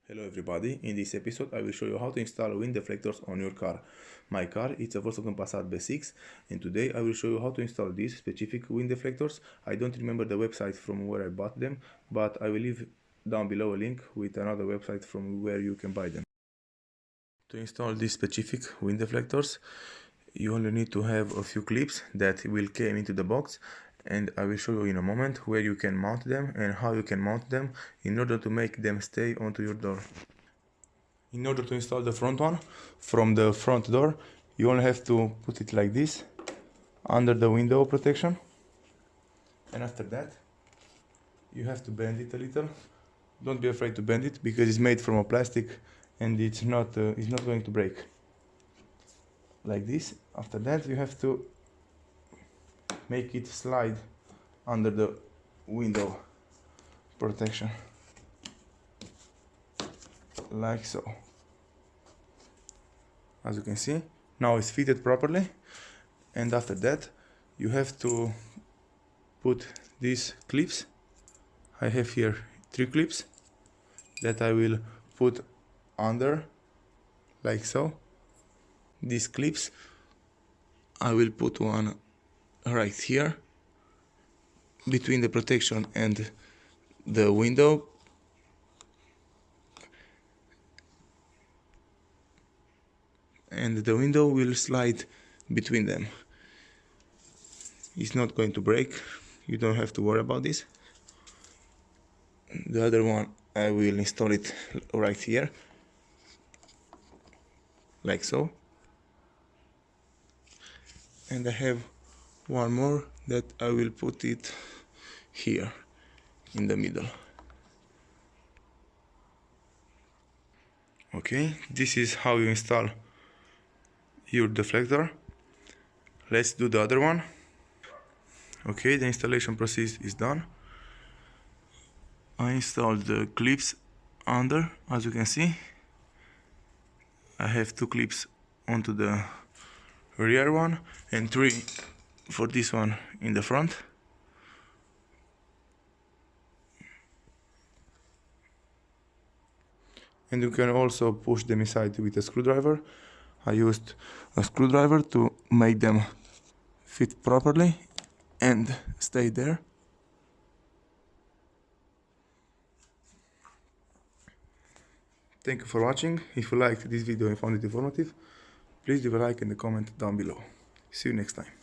Hello everybody, in this episode I will show you how to install wind deflectors on your car. My car is a Volkswagen Passat B6 and today I will show you how to install these specific wind deflectors. I don't remember the website from where I bought them, but I will leave down below a link with another website from where you can buy them. To install these specific wind deflectors, you only need to have a few clips that will came into the box, and I will show you in a moment where you can mount them and how you can mount them in order to make them stay onto your door. In order to install the front one, from the front door, you only have to put it like this under the window protection, and after that you have to bend it a little. Don't be afraid to bend it because it's made from a plastic and it's not going to break. Like this. After that you have to make it slide under the window protection, like so. As you can see, now it's fitted properly, and after that you have to put these clips. I have here 3 clips that I will put under, like so. These clips I will put one right here between the protection and the window, and the window will slide between them. It's not going to break, you don't have to worry about this. The other one I will install it right here, like so. And I have one more that I will put it here in the middle. Okay, this is how you install your deflector. Let's do the other one. Okay, the installation process is done. I installed the clips under, as you can see. I have 2 clips onto the rear one and 3 for this one in the front. And you can also push them inside with a screwdriver. I used a screwdriver to make them fit properly and stay there. Thank you for watching. If you liked this video and found it informative, please leave a like and a comment down below. See you next time.